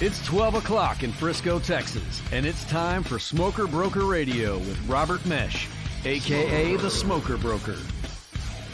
It's 12 o'clock in Frisco, Texas, and it's time for Smoker Broker Radio with Robert Mesh, a.k.a. the Smoker Broker.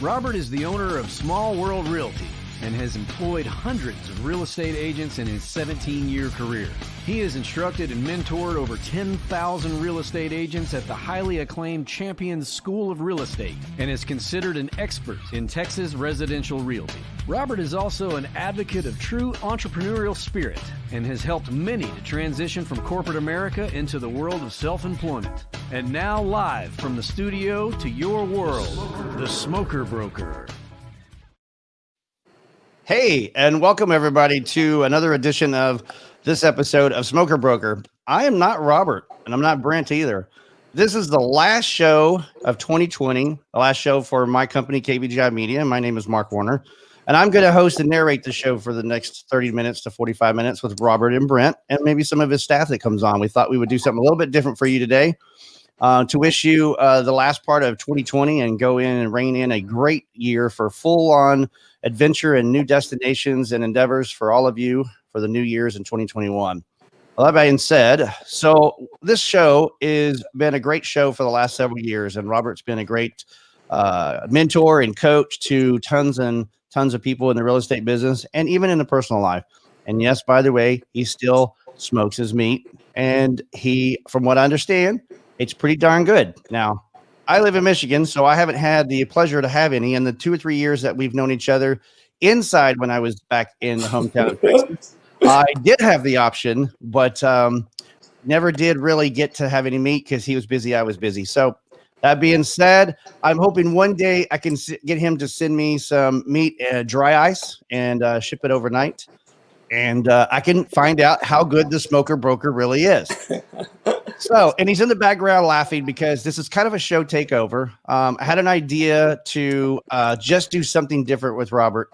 Robert is the owner of Small World Realty and has employed hundreds of real estate agents in his 17-year career. He has instructed and mentored over 10,000 real estate agents at the highly acclaimed Champions School of Real Estate and is considered an expert in Texas residential realty. Robert is also an advocate of true entrepreneurial spirit and has helped many to transition from corporate America into the world of self-employment. And now live from the studio to your world, the Smoker Broker. Hey, and welcome everybody to another edition of this episode of Smoker Broker. I am not Robert, and I'm not Brent either. This is the last show of 2020, the last show for my company, KVGI Media. My name is Mark Wariner, and I'm going to host and narrate the show for the next 30 minutes to 45 minutes with Robert and Brent, and maybe some of his staff that comes on. We thought we would do something a little bit different for you today to wish you the last part of 2020 and go in and rein in a great year for full-on adventure and new destinations and endeavors for all of you for the new years in 2021. Well, that being said, so this show has been a great show for the last several years, and Robert's been a great mentor and coach to tons and tons of people in the real estate business and even in the personal life. And yes, by the way, he still smokes his meat, and he, from what I understand, it's pretty darn good. Now, I live in Michigan, so I haven't had the pleasure to have any in the 2 or 3 years that we've known each other inside when I was back in the hometown of Texas. I did have the option, but never did really get to have any meat because he was busy, I was busy. So that being said, I'm hoping one day I can get him to send me some meat and dry ice and ship it overnight. And I can find out how good the Smoker Broker really is. So, and he's in the background laughing because this is kind of a show takeover. I had an idea to just do something different with Robert,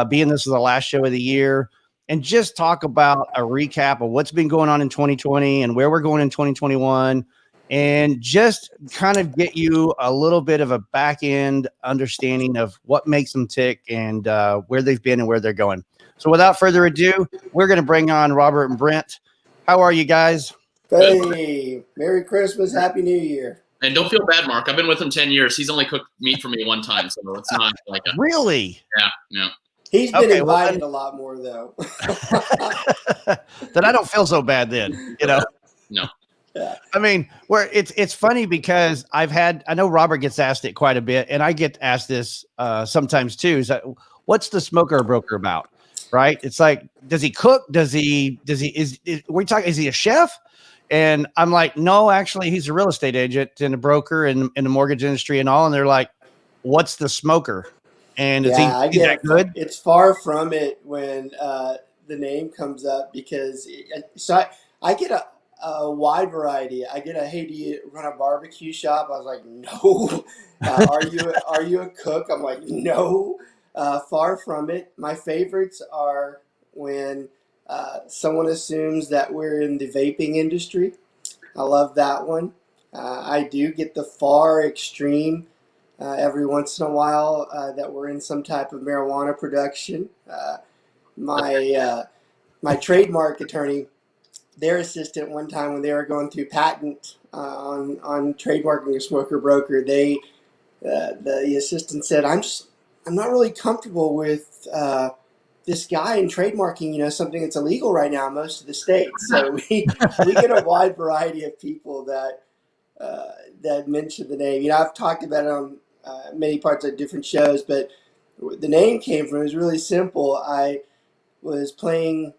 being this is the last show of the year, and just talk about a recap of what's been going on in 2020 and where we're going in 2021, and just kind of get you a little bit of a back end understanding of what makes them tick and where they've been and where they're going. So without further ado, we're going to bring on Robert and Brent. How are you guys? Hey, Merry Christmas, Happy New Year. And don't feel bad, Mark. I've been with him 10 years. He's only cooked meat for me one time, so it's not like a... Really? Yeah. He's been invited a lot more, though. Then I don't feel so bad then, you know? No. Yeah. I mean, where it's funny because I know Robert gets asked it quite a bit, and I get asked this sometimes too. Is that what's the Smoker Broker about? Right? It's like, does he cook? Is he a chef? And I'm like, no, actually, he's a real estate agent and a broker in the mortgage industry and all. And they're like, what's the smoker? And is he that good? It's far from it when the name comes up because I get a wide variety. I get hey, do you run a barbecue shop? I was like, no. Are you a cook? I'm like, no. Far from it. My favorites are when someone assumes that we're in the vaping industry. I love that one. I do get the far extreme every once in a while that we're in some type of marijuana production. My trademark attorney, their assistant, one time when they were going through patent on trademarking a Smoker Broker, the assistant said, I'm not really comfortable with this guy in trademarking, something that's illegal right now in most of the states. So we get a wide variety of people that mention the name. I've talked about it on many parts of different shows, but the name came from, it was really simple. I was playing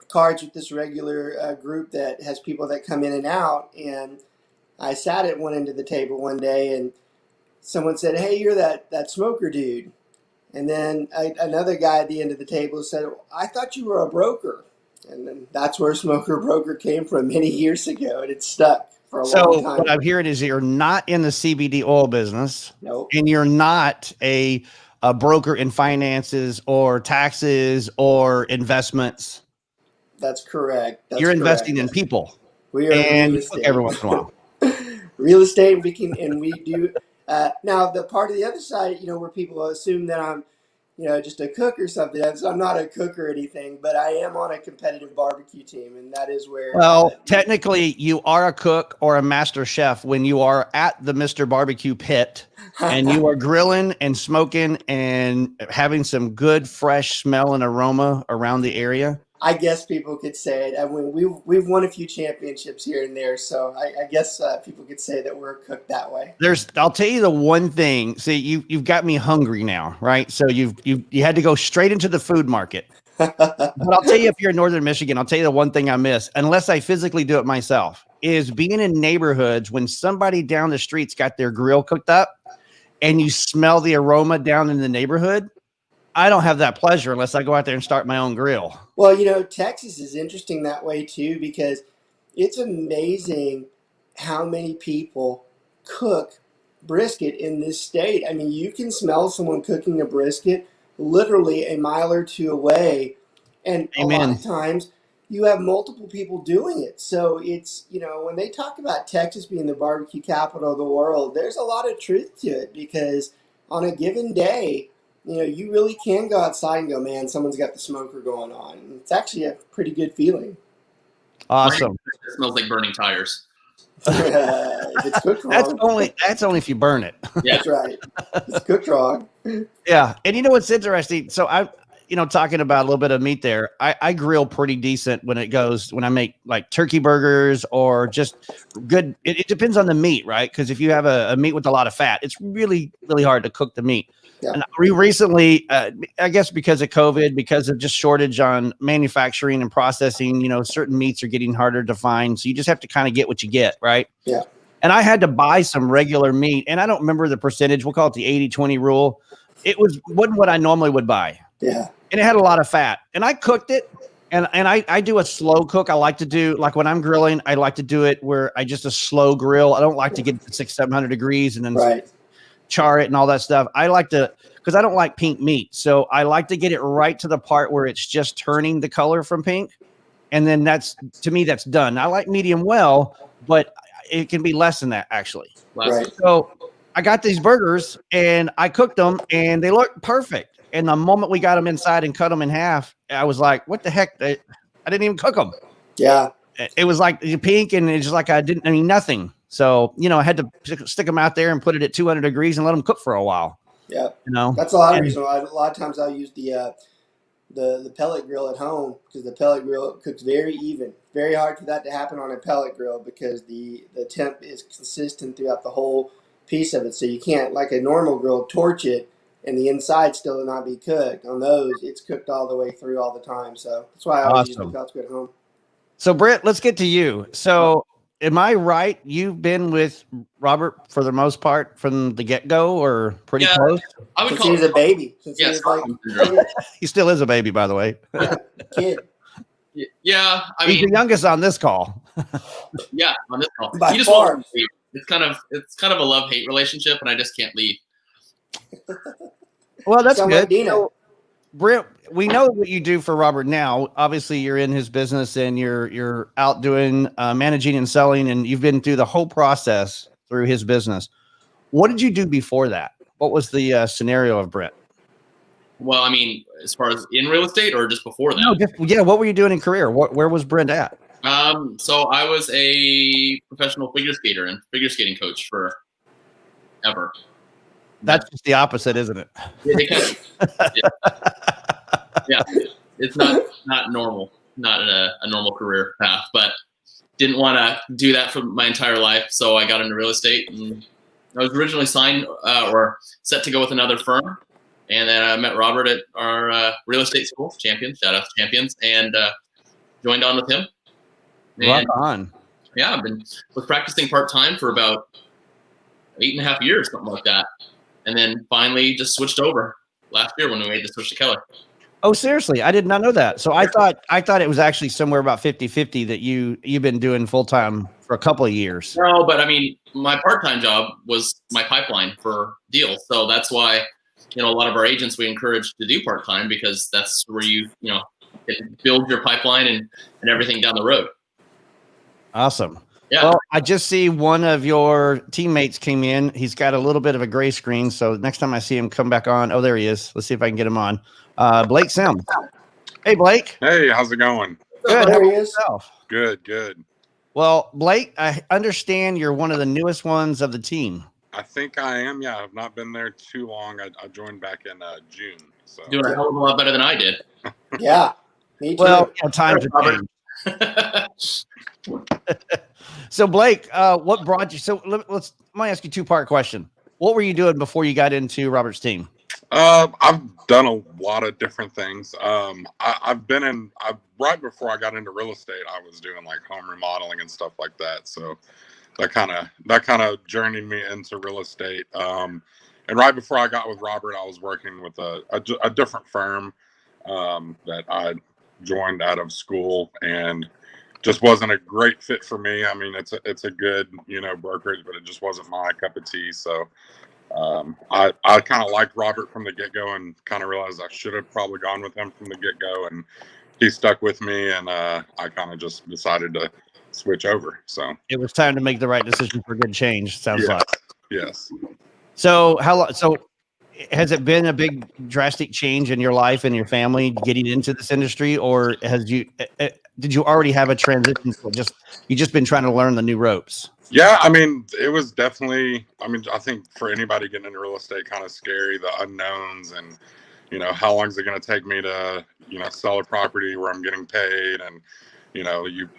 cards with this regular group that has people that come in and out, and I sat at one end of the table one day, and someone said, hey, you're that smoker dude. And then another guy at the end of the table said, I thought you were a broker. And then that's where Smoker Broker came from many years ago, and it stuck for a long time. So what I'm hearing is you're not in the CBD oil business. Nope. And you're not a broker in finances or taxes or investments. That's correct. You're investing in people. We are and real estate. Every once in a while. Real estate, and we do. Now, the part of the other side, where people assume that I'm just a cook or something. So I'm not a cook or anything, but I am on a competitive barbecue team, and that is where. Well, technically, you are a cook or a master chef when you are at the Mr. Barbecue pit and you are grilling and smoking and having some good, fresh smell and aroma around the area. I guess people could say it. I mean, we've won a few championships here and there, so I guess people could say that we're cooked that way. I'll tell you the one thing. See, you've got me hungry now, right? So you had to go straight into the food market. But I'll tell you, if you're in Northern Michigan, I'll tell you the one thing I miss, unless I physically do it myself, is being in neighborhoods when somebody down the street's got their grill cooked up and you smell the aroma down in the neighborhood. I don't have that pleasure unless I go out there and start my own grill. Well, Texas is interesting that way too, because it's amazing how many people cook brisket in this state. I mean, you can smell someone cooking a brisket literally a mile or two away. And Amen. A lot of times you have multiple people doing it. So it's, when they talk about Texas being the barbecue capital of the world, there's a lot of truth to it, because on a given day, you really can go outside and go, man, someone's got the smoker going on. And it's actually a pretty good feeling. Awesome. It smells like burning tires. If it's cooked wrong. That's only if you burn it. Yeah. That's right. It's cooked wrong. Yeah. And you know what's interesting? So talking about a little bit of meat there, I grill pretty decent when I make like turkey burgers or just good. It depends on the meat, right? Because if you have a meat with a lot of fat, it's really, really hard to cook the meat. Yeah. And we recently, I guess because of COVID, because of just shortage on manufacturing and processing, certain meats are getting harder to find. So you just have to kind of get what you get, right? Yeah. And I had to buy some regular meat, and I don't remember the percentage. We'll call it the 80-20 rule. It wasn't what I normally would buy. Yeah. And it had a lot of fat. And I cooked it, and I do a slow cook. I like to do, like when I'm grilling, I like to do it where I just a slow grill. I don't like to get to 600-700 degrees and then char it and all that stuff. I like to, because I don't like pink meat. So I like to get it right to the part where it's just turning the color from pink. And then to me, that's done. I like medium well, but it can be less than that actually. Right. So I got these burgers and I cooked them and they looked perfect. And the moment we got them inside and cut them in half, I was like, what the heck? I didn't even cook them. Yeah. It was like pink and it's just like nothing. So, I had to stick them out there and put it at 200 degrees and let them cook for a while. Yeah. That's a lot of reason why. A lot of times I'll use the pellet grill at home, because the pellet grill cooks very even. Very hard for that to happen on a pellet grill because the temp is consistent throughout the whole piece of it. So you can't, like a normal grill, torch it and the inside still not be cooked. On those, it's cooked all the way through all the time. So that's why I always use the pellet grill at home. So Brent, let's get to you. So am I right? You've been with Robert for the most part from the get-go, or pretty close? I would call he was a baby. Since he still is a baby, by the way. Yeah, kid. Yeah, he's the youngest on this call. Yeah, on this call. By far. It's kind of a love-hate relationship, and I just can't leave. Well, that's good. So, Brent, we know what you do for Robert now. Obviously, you're in his business and you're out doing managing and selling, and you've been through the whole process through his business. What did you do before that? What was the scenario of Brent? Well, I mean, as far as in real estate or just before that? No, what were you doing in career? Where was Brent at? So I was a professional figure skater and figure skating coach for ever. That's just the opposite, isn't it? Yeah, it's not normal, not a normal career path, but didn't want to do that for my entire life. So I got into real estate, and I was originally signed or set to go with another firm. And then I met Robert at our real estate school, Champions, shout out to Champions, and joined on with him. Rock on. Yeah, was practicing part-time for about 8.5 years, something like that. And then finally just switched over last year when we made the switch to Keller. Oh, seriously? I did not know that. So I thought it was actually somewhere about 50-50 that you've been doing full-time for a couple of years. No, but I mean, my part-time job was my pipeline for deals. So that's why, a lot of our agents we encourage to do part-time, because that's where you build your pipeline and everything down the road. Awesome. Yeah. Well, I just see one of your teammates came in. He's got a little bit of a gray screen. So next time I see him come back on. Oh, there he is. Let's see if I can get him on. Blake Sims. Hey, Blake. Hey, how's it going? Good. How There about he is. yourself? Good, good. Well, Blake, I understand you're one of the newest ones of the team. I think I am. Yeah, I've not been there too long. I joined back in June. So Doing a hell of a lot better than I did. Yeah, me too. Well, times have changed. So, Blake, what brought you? So, let me ask you a two-part question. What were you doing before you got into Robert's team? I've done a lot of different things. I've been right before I got into real estate, I was doing like home remodeling and stuff like that. So that kind of journeyed me into real estate. And right before I got with Robert, I was working with a different firm that I joined out of school, and just wasn't a great fit for me. I mean, it's a good, brokerage, but it just wasn't my cup of tea. So I kind of liked Robert from the get-go, and kind of realized I should have probably gone with him from the get-go, and he stuck with me, and I kind of just decided to switch over. So it was time to make the right decision for good change. Sounds like. Yes. So has it been a big drastic change in your life and your family getting into this industry, or did you already have a transition? You just been trying to learn the new ropes? Yeah, I mean, it was definitely, I think for anybody getting into real estate, kind of scary, the unknowns, and, how long is it going to take me to, sell a property where I'm getting paid? And,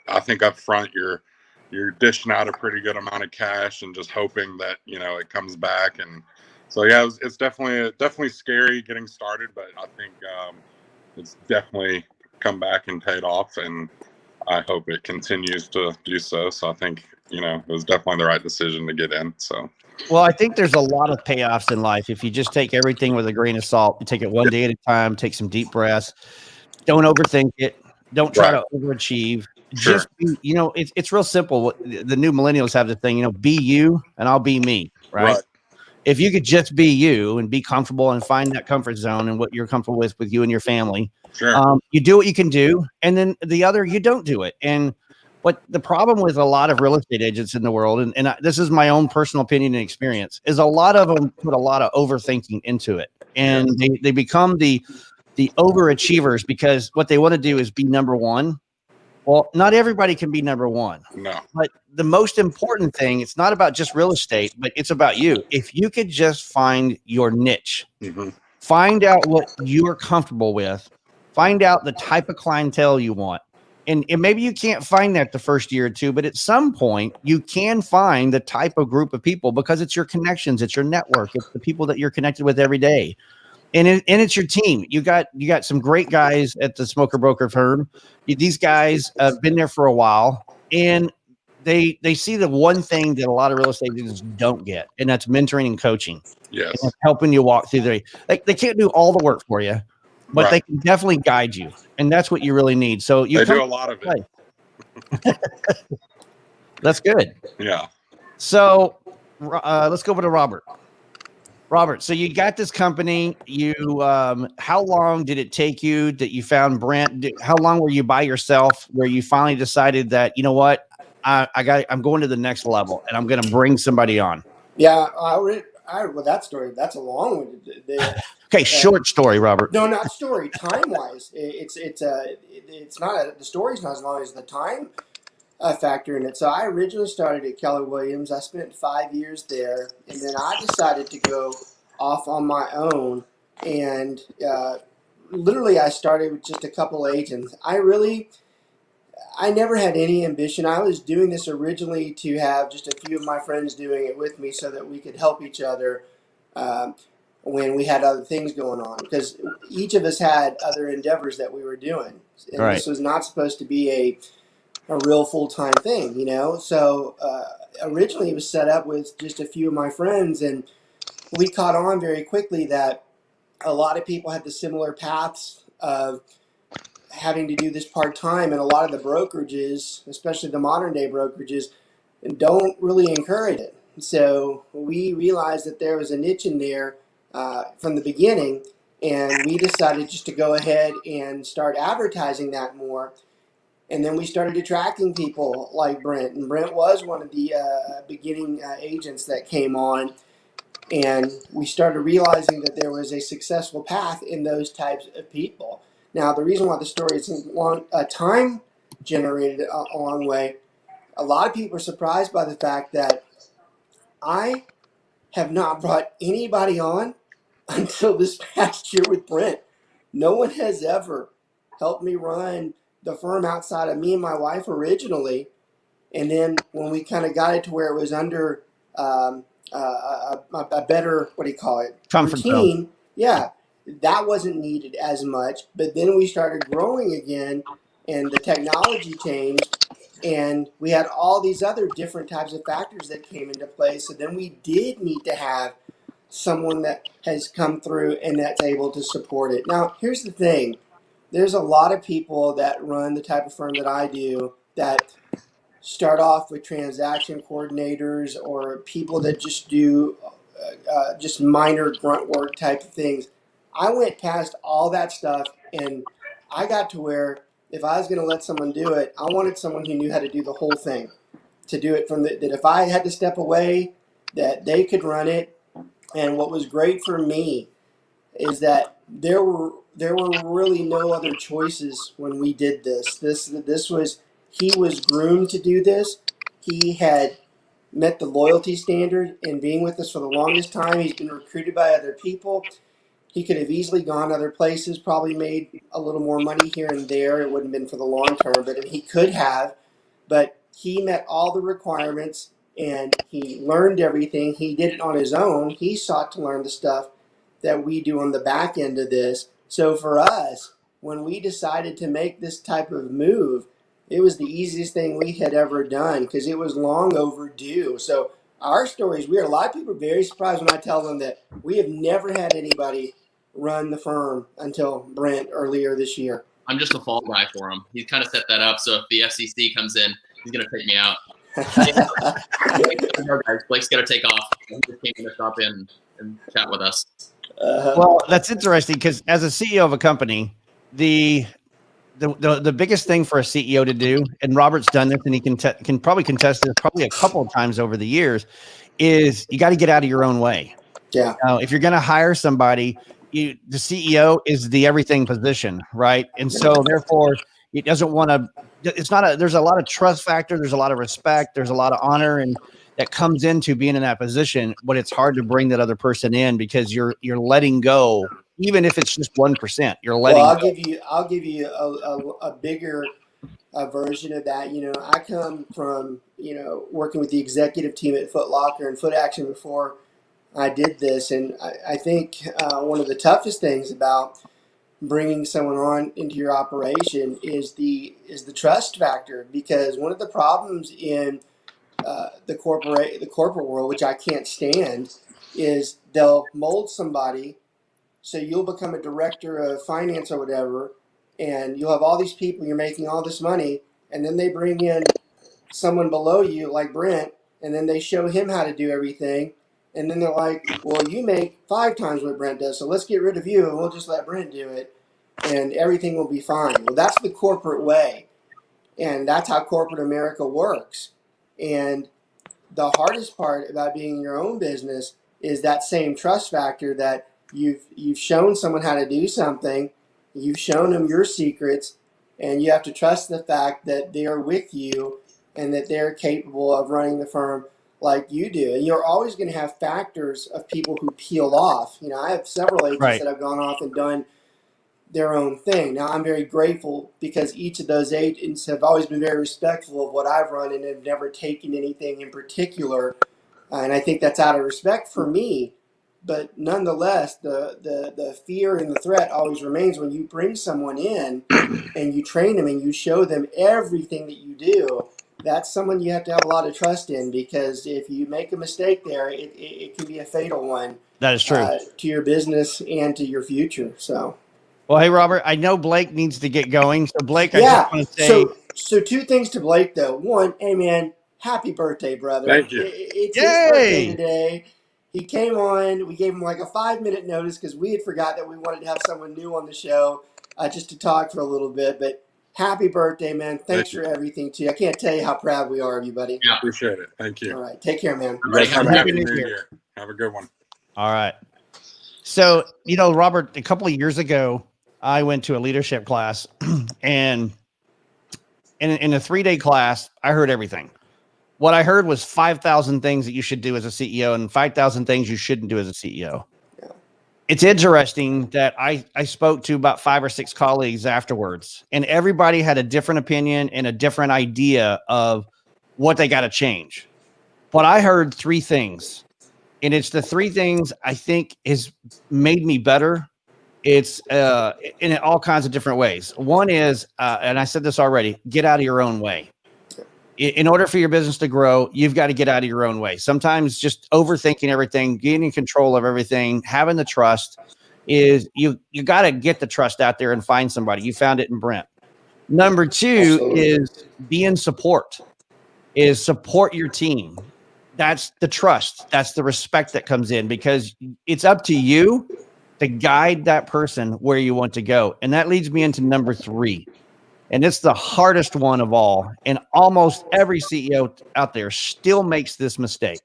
I think up front, you're dishing out a pretty good amount of cash and just hoping that, it comes back. And so, yeah, it's definitely scary getting started, but I think it's definitely come back and paid off, and I hope it continues to do so. So I think, it was definitely the right decision to get in. So, well, I think there's a lot of payoffs in life. If you just take everything with a grain of salt, you take it one day at a time, take some deep breaths, don't overthink it. Don't try to overachieve. Sure. Just be, it's real simple. The new millennials have the thing, be you and I'll be me. Right. If you could just be you and be comfortable and find that comfort zone and what you're comfortable with you and your family, sure. You do what you can do. And then the other, you don't do it. And what the problem with a lot of real estate agents in the world, and this is my own personal opinion and experience, is a lot of them put a lot of overthinking into it. And they become the overachievers because what they want to do is be number one. Well, not everybody can be number one. No. But the most important thing, it's not about just real estate, but it's about you. If you could just find your niche, find out what you're comfortable with, find out the type of clientele you want. And maybe you can't find that the first year or two, but at some point you can find the type of group of people because it's your connections, it's your network, it's the people that you're connected with every day. And it's your team. You got some great guys at the Smoker Broker firm. These guys have been there for a while, and they see the one thing that a lot of real estate agents don't get, and that's mentoring and coaching. Yes. And helping you walk through they can't do all the work for you, but they can definitely guide you, and that's what you really need. So they do a lot of it. That's good. Yeah. So let's go over to Robert. Robert, so you got this company. How long did it take you that you found Brent? How long were you by yourself where you finally decided that, you know what, I'm going to the next level and I'm going to bring somebody on? Yeah, well, that story, that's a long one. Okay, short story, Robert. No, not story. Time wise, it's not the story's not as long as the time factor in it. So I originally started at Keller Williams. I spent 5 years there, and then I decided to go off on my own. And literally, I started with just a couple agents. I never had any ambition. I was doing this originally to have just a few of my friends doing it with me so that we could help each other when we had other things going on. Because each of us had other endeavors that we were doing. And this was not supposed to be a real full-time thing, So originally it was set up with just a few of my friends, and we caught on very quickly that a lot of people had the similar paths of having to do this part-time, and a lot of the brokerages, especially the modern-day brokerages, don't really encourage it. So we realized that there was a niche in there from the beginning, and we decided just to go ahead and start advertising that more. And then we started attracting people like Brent, and Brent was one of the beginning agents that came on. And we started realizing that there was a successful path in those types of people. Now, the reason why the story is time generated a long way, a lot of people are surprised by the fact that I have not brought anybody on until this past year with Brent. No one has ever helped me run the firm outside of me and my wife originally. And then when we kind of got it to where it was under a better, what do you call it, Comfort zone. routine, yeah, that wasn't needed as much. But then we started growing again, and the technology changed, and we had all these other different types of factors that came into play. So then we did need to have someone that has come through and that's able to support it. Now, here's the thing. There's a lot of people that run the type of firm that I do that start off with transaction coordinators or people that just do just minor grunt work type of things. I went past all that stuff, and I got to where if I was going to let someone do it, I wanted someone who knew how to do the whole thing, to do it from that if I had to step away, that they could run it. And what was great for me is that there were really no other choices when we did this. This was, he was groomed to do this. He had met the loyalty standard in being with us for the longest time. He's been recruited by other people. He could have easily gone other places, probably made a little more money here and there. It wouldn't have been for the long term, but he could have. But he met all the requirements and he learned everything. He did it on his own. He sought to learn the stuff that we do on the back end of this. So for us, when we decided to make this type of move, it was the easiest thing we had ever done because it was long overdue. So our story is weird. A lot of people are very surprised when I tell them that we have never had anybody run the firm until Brent earlier this year. I'm just a fall guy for him. He's kind of set that up. So if the FCC comes in, he's going to take me out. Blake's got to take off. He just came to stop in and chat with us. Well, that's interesting because as a CEO of a company, the biggest thing for a CEO to do, and Robert's done this, and he can probably contest this probably a couple of times over the years, is you got to get out of your own way. Yeah. If you're going to hire somebody, the CEO is the everything position, right? And so therefore, he doesn't want to. It's not there's a lot of trust factor. There's a lot of respect. There's a lot of honor and that comes into being in that position, but it's hard to bring that other person in because you're letting go, even if it's just 1%. You're letting. Well, I'll give you a bigger version of that. You know, I come from working with the executive team at Foot Locker and Foot Action before I did this, and I think one of the toughest things about bringing someone on into your operation is the trust factor, because one of the problems in the corporate world, which I can't stand, is they'll mold somebody so you'll become a director of finance or whatever, and you'll have all these people, you're making all this money, and then they bring in someone below you like Brent, and then they show him how to do everything, and then they're like, well, you make 5 times what Brent does, so let's get rid of you and we'll just let Brent do it and everything will be fine. Well, that's the corporate way, and that's how corporate America works. And the hardest part about being in your own business is that same trust factor, that you've shown someone how to do something, you've shown them your secrets, and you have to trust the fact that they are with you and that they're capable of running the firm like you do. And you're always going to have factors of people who peel off. You know, I have several agents Right. that have gone off and done their own thing. Now, I'm very grateful because each of those agents have always been very respectful of what I've run and have never taken anything in particular. And I think that's out of respect for me. But nonetheless, the fear and the threat always remains when you bring someone in and you train them and you show them everything that you do. That's someone you have to have a lot of trust in, because if you make a mistake there, it can be a fatal one. That is true. To your business and to your future. So. Well, hey, Robert, I know Blake needs to get going. So, Blake, I Yeah. just want to say. So 2 things to Blake, though. One, hey, man, happy birthday, brother. Thank you. It's Yay! his birthday today. He came on. We gave him like a 5-minute notice because we had forgot that we wanted to have someone new on the show just to talk for a little bit. But happy birthday, man. Thanks Thank for everything, too. I can't tell you how proud we are of you, buddy. Yeah. Appreciate it. Thank you. All right. Take care, man. You guys have a Happy happy New New Year. Year. Have a good one. All right. So, Robert, a couple of years ago, I went to a leadership class, and in a 3-day class, I heard everything. What I heard was 5,000 things that you should do as a CEO and 5,000 things you shouldn't do as a CEO. Yeah. It's interesting that I spoke to about 5 or 6 colleagues afterwards, and everybody had a different opinion and a different idea of what they got to change. But I heard 3 things, and it's the 3 things I think has made me better. It's in all kinds of different ways. One is, and I said this already, get out of your own way. In order for your business to grow, you've got to get out of your own way. Sometimes just overthinking everything, getting control of everything, having the trust is you got to get the trust out there and find somebody. You found it in Brent. Number 2 Absolutely. is be in support, is support your team. That's the trust. That's the respect that comes in, because it's up to you to guide that person where you want to go. And that leads me into number 3. And it's the hardest one of all. And almost every CEO out there still makes this mistake.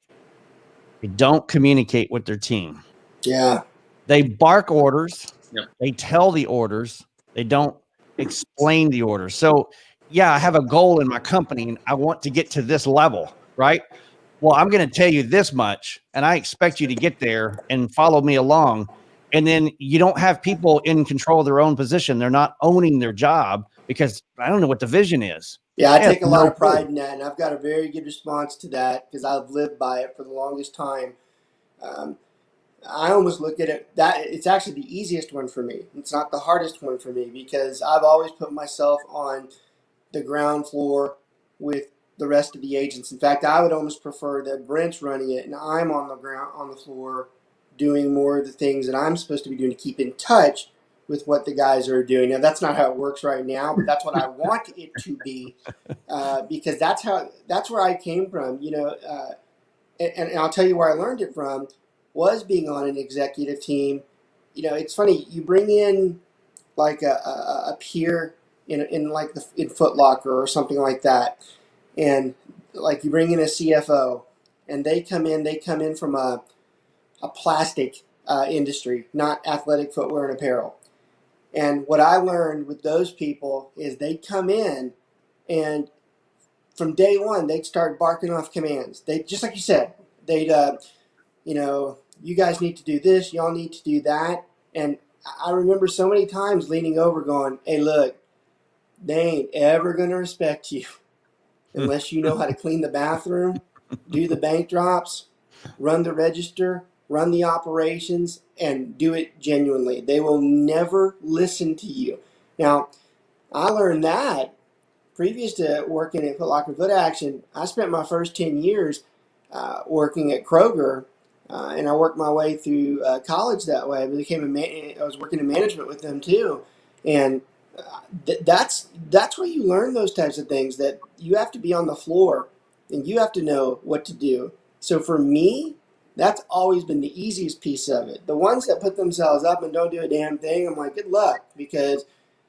They don't communicate with their team. Yeah. They bark orders. Yep. They tell the orders. They don't explain the orders. So, yeah, I have a goal in my company and I want to get to this level, right? Well, I'm going to tell you this much, and I expect you to get there and follow me along. And then you don't have people in control of their own position. They're not owning their job because I don't know what the vision is. Yeah, I have take a lot no of pride clue. in that, and I've got a very good response to that because I've lived by it for the longest time. I almost look at it that it's actually the easiest one for me. It's not the hardest one for me because I've always put myself on the ground floor with the rest of the agents. In fact, I would almost prefer that Brent's running it and I'm on the ground, on the floor, doing more of the things that I'm supposed to be doing to keep in touch with what the guys are doing. Now, that's not how it works right now, but that's what I want it to be, because that's where I came from. And I'll tell you where I learned it from was being on an executive team. It's funny, you bring in like a peer in Foot Locker or something like that, and like you bring in a CFO, and they come in from a plastic industry, not athletic footwear and apparel. And what I learned with those people is they come in, and from day one they'd start barking off commands. They, just like you said, they'd you guys need to do this, y'all need to do that. And I remember so many times leaning over going, hey, look, they ain't ever going to respect you unless you know how to clean the bathroom, do the bank drops, run the register, run the operations, and do it genuinely. They will never listen to you. Now, I learned that previous to working at Foot Locker Foot Action. I spent my first 10 years working at Kroger, and I worked my way through college that way. I was working in management with them too, and that's where you learn those types of things, that you have to be on the floor and you have to know what to do. So for me, that's always been the easiest piece of it. The ones that put themselves up and don't do a damn thing, I'm like, good luck, because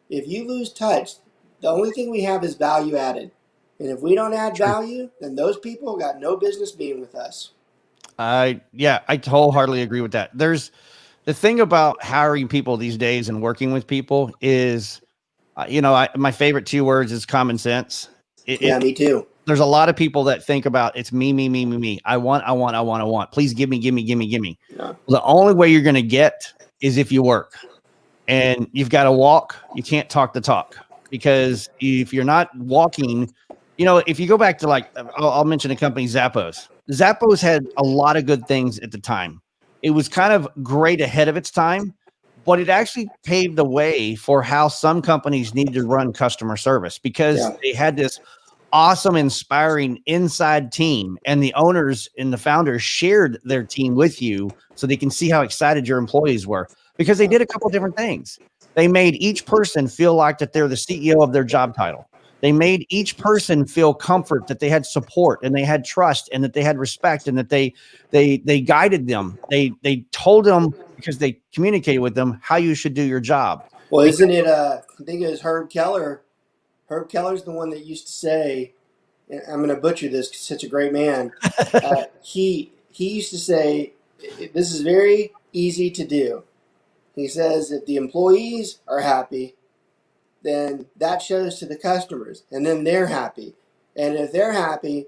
if you lose touch, the only thing we have is value added. And if we don't add value, then those people got no business being with us. I wholeheartedly agree with that. There's the thing about hiring people these days and working with people is, my favorite 2 words is common sense. Me too. There's a lot of people that think about it's me, me, me, me, me. I want. Please give me. Yeah. Well, the only way you're going to get is if you work, and you've got to walk. You can't talk the talk, because if you're not walking, if you go back to I'll mention a company, Zappos. Zappos had a lot of good things at the time. It was kind of great ahead of its time, but it actually paved the way for how some companies need to run customer service, because they had this awesome, inspiring inside team, and the owners and the founders shared their team with you so they can see how excited your employees were, because they did a couple different things. They made each person feel like that they're the CEO of their job title. They made each person feel comfort, that they had support and they had trust and that they had respect, and that they guided them. They told them, because they communicated with them, how you should do your job. Well, isn't it, I think it was Herb Keller Herb Keller's the one that used to say, and I'm going to butcher this because he's such a great man. He used to say, this is very easy to do. He says, if the employees are happy, then that shows to the customers, and then they're happy. And if they're happy,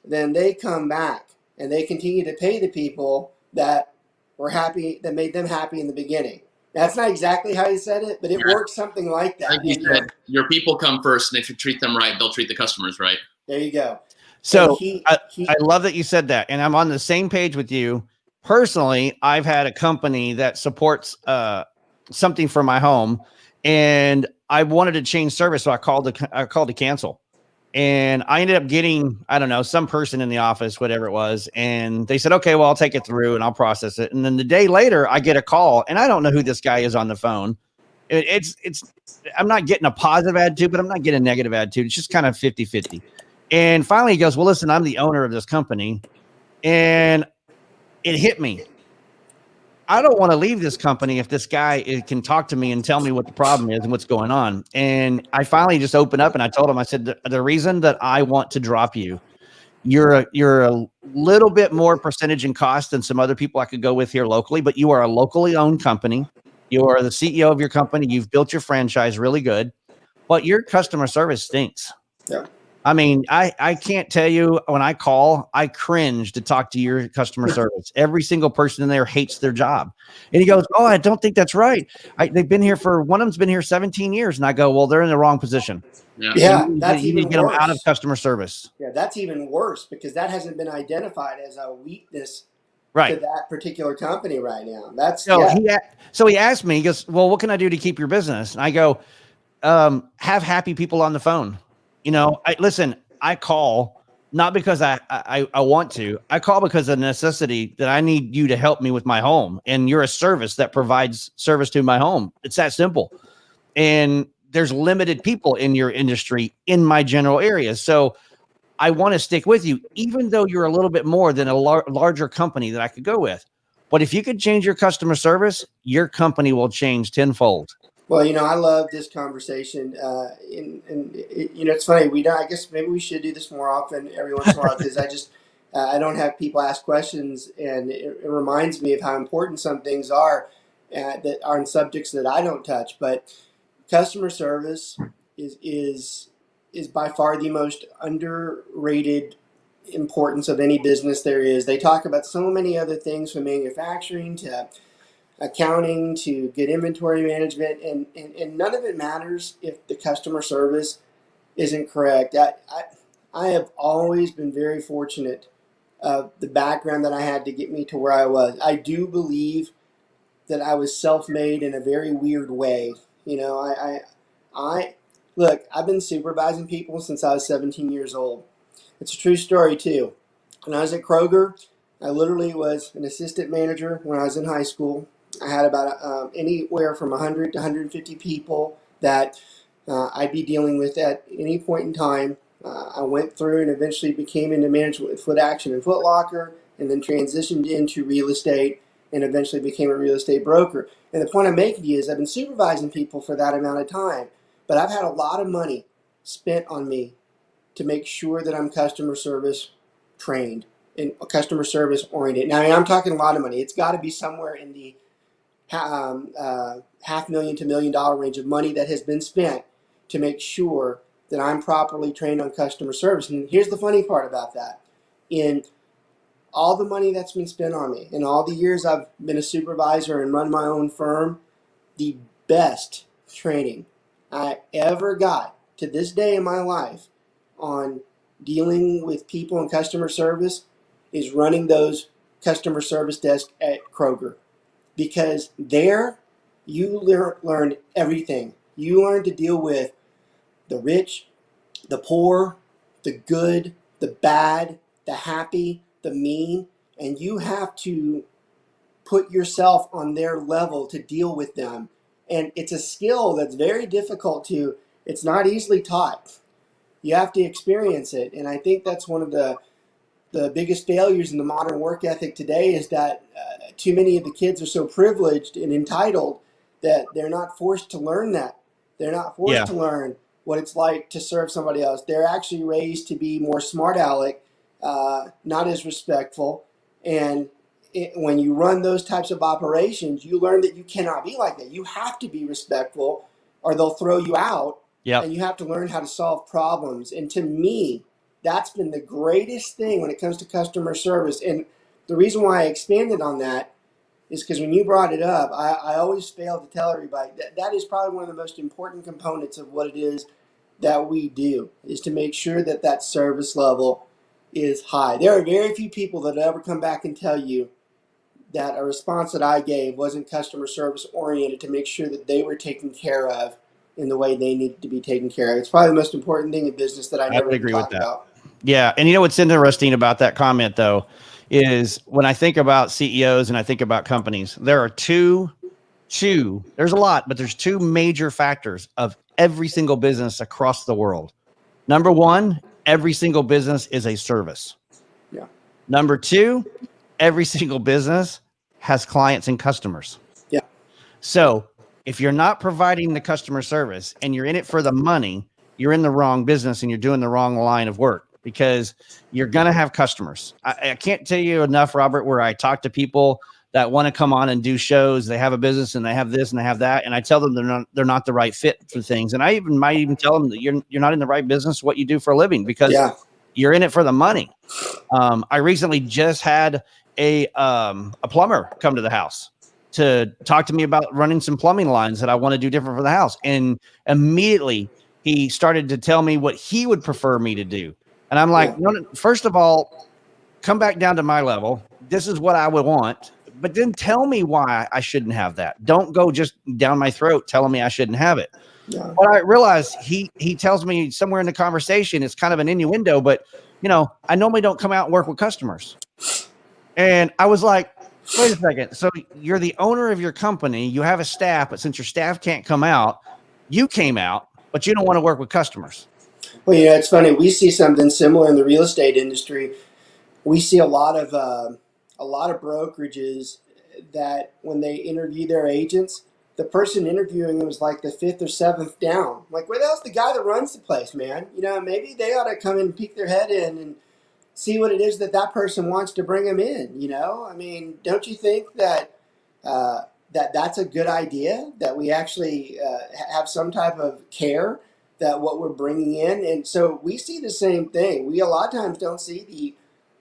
then they come back and they continue to pay the people that were happy, that made them happy in the beginning. That's not exactly how he said it, but it works something like that. Like you said, your people come first, and if you treat them right, they'll treat the customers right. There you go. So I love that you said that, and I'm on the same page with you. Personally, I've had a company that supports something for my home, and I wanted to change service, so I called to cancel. And I ended up getting, I don't know, some person in the office, whatever it was. And they said, okay, well, I'll take it through and I'll process it. And then the day later I get a call and I don't know who this guy is on the phone. I'm not getting a positive attitude, but I'm not getting a negative attitude. It's just kind of 50-50. And finally he goes, well, listen, I'm the owner of this company. And it hit me. I don't want to leave this company if this guy can talk to me and tell me what the problem is and what's going on. And I finally just opened up and I told him, I said, the reason that I want to drop you, you're a little bit more percentage in cost than some other people I could go with here locally, but you are a locally owned company. You are the CEO of your company. You've built your franchise really good, but your customer service stinks. Yeah. I mean, I can't tell you, when I call, I cringe to talk to your customer service. Every single person in there hates their job. And he goes, oh, I don't think that's right. They've been here one of them's been here 17 years. And I go, well, they're in the wrong position. Yeah, that's you even need to get worse. them out of customer service. Yeah, that's even worse because that hasn't been identified as a weakness to that particular company right now. That's so he asked me, he goes, well, what can I do to keep your business? And I go, have happy people on the phone. You know, I call not because I want to. I call because of necessity that I need you to help me with my home. And you're a service that provides service to my home. It's that simple. And there's limited people in your industry in my general area. So I want to stick with you, even though you're a little bit more than a larger company that I could go with. But if you could change your customer service, your company will change tenfold. Well, you know, I love this conversation, it's funny. I guess maybe we should do this more often, every once in a while, because I don't have people ask questions, and it reminds me of how important some things are that are on subjects that I don't touch. But customer service is by far the most underrated importance of any business there is. They talk about so many other things, from manufacturing to accounting to good inventory management, and none of it matters if the customer service isn't correct. I have always been very fortunate of the background that I had to get me to where I was. I do believe that I was self-made in a very weird way. You know, I look, I've been supervising people since I was 17 years old. It's a true story too. When I was at Kroger, I literally was an assistant manager when I was in high school. I had about anywhere from 100 to 150 people that I'd be dealing with at any point in time. I went through and eventually became into management with Foot Action and Foot Locker, and then transitioned into real estate and eventually became a real estate broker. And the point I'm making to you is I've been supervising people for that amount of time, but I've had a lot of money spent on me to make sure that I'm customer service trained and customer service oriented. Now, I'm talking a lot of money. It's got to be somewhere in the $500,000 to $1 million range of money that has been spent to make sure that I'm properly trained on customer service. And here's the funny part about that. In all the money that's been spent on me, in all the years I've been a supervisor and run my own firm, the best training I ever got to this day in my life on dealing with people and customer service is running those customer service desks at Kroger. Because there, you learn everything. You learn to deal with the rich, the poor, the good, the bad, the happy, the mean, and you have to put yourself on their level to deal with them. And it's a skill that's very difficult it's not easily taught. You have to experience it. And I think that's one of the biggest failures in the modern work ethic today is that too many of the kids are so privileged and entitled that they're not forced to learn that. They're not forced to learn what it's like to serve somebody else. They're actually raised to be more smart aleck, not as respectful. And when you run those types of operations, you learn that you cannot be like that. You have to be respectful or they'll throw you out. Yep. And you have to learn how to solve problems. And to me, that's been the greatest thing when it comes to customer service. And the reason why I expanded on that is because when you brought it up, I always fail to tell everybody that is probably one of the most important components of what it is that we do, is to make sure that that service level is high. There are very few people that ever come back and tell you that a response that I gave wasn't customer service oriented to make sure that they were taken care of in the way they needed to be taken care of. It's probably the most important thing in business that I never would agree with talk that. about. Yeah. And you know what's interesting about that comment, though, is when I think about CEOs and I think about companies, there are two, there's a lot, but there's two major factors of every single business across the world. Number one, every single business is a service. Yeah. Number two, every single business has clients and customers. Yeah. So if you're not providing the customer service and you're in it for the money, you're in the wrong business and you're doing the wrong line of work, because you're going to have customers. I can't tell you enough, Robert, where I talk to people that want to come on and do shows. They have a business and they have this and they have that. And I tell them they're not the right fit for things. And I might even tell them that you're not in the right business, what you do for a living, because you're in it for the money. I recently just had a plumber come to the house to talk to me about running some plumbing lines that I want to do different for the house. And immediately he started to tell me what he would prefer me to do. And I'm like, no, first of all, come back down to my level. This is what I would want. But then tell me why I shouldn't have that. Don't go just down my throat telling me I shouldn't have it. Yeah. But I realize he tells me somewhere in the conversation, it's kind of an innuendo, but I normally don't come out and work with customers. And I was like, wait a second. So you're the owner of your company. You have a staff, but since your staff can't come out, you came out, but you don't want to work with customers. Well, it's funny. We see something similar in the real estate industry. We see a lot of brokerages that when they interview their agents, the person interviewing them is like the fifth or seventh down. Like, where the hell's the guy that runs the place, man? Maybe they ought to come in and peek their head in and see what it is that person wants to bring them in. I mean, don't you think that that's a good idea, that we actually have some type of care that what we're bringing in? And so we see the same thing. We a lot of times don't see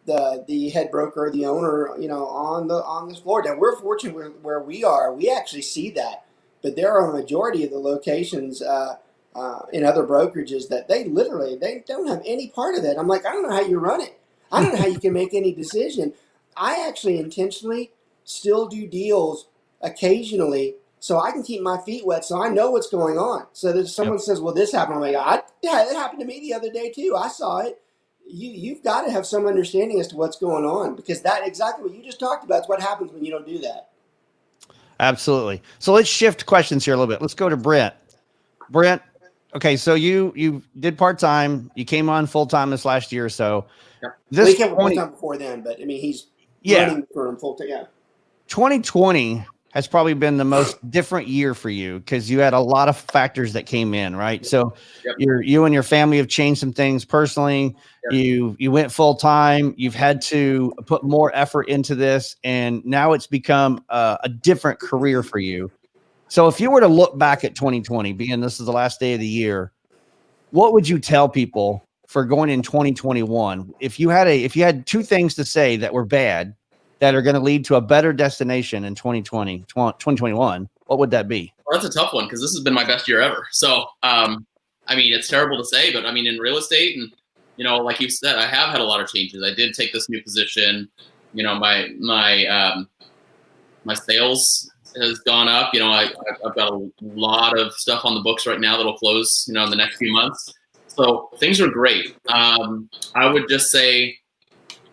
the head broker or the owner, on the floor. Now we're fortunate where we are. We actually see that, but there are a majority of the locations in other brokerages that they don't have any part of that. I'm like, I don't know how you run it. I don't know how you can make any decision. I actually intentionally still do deals occasionally so I can keep my feet wet, so I know what's going on. So that someone says, well, this happened. I'm like, it happened to me the other day too. I saw it. You've got to have some understanding as to what's going on, because that exactly what you just talked about is what happens when you don't do that. Absolutely. So let's shift questions here a little bit. Let's go to Brent. Brent, okay, so you did part-time. You came on full-time this last year or so. Yep. He came full-time before then, but I mean, he's running for him full-time. Yeah. 2020 has probably been the most different year for you because you had a lot of factors that came in, right? So you and your family have changed some things personally. Yep. You went full time. You've had to put more effort into this, and now it's become a different career for you. So if you were to look back at 2020, being this is the last day of the year, what would you tell people for going in 2021? If you had two things to say that were bad, that are going to lead to a better destination in 2021, what would that be? Well, that's a tough one because this has been my best year ever. So, I mean, it's terrible to say, but I mean, in real estate and, like you said, I have had a lot of changes. I did take this new position. My sales has gone up. I've got a lot of stuff on the books right now that'll close, in the next few months. So things are great. I would just say,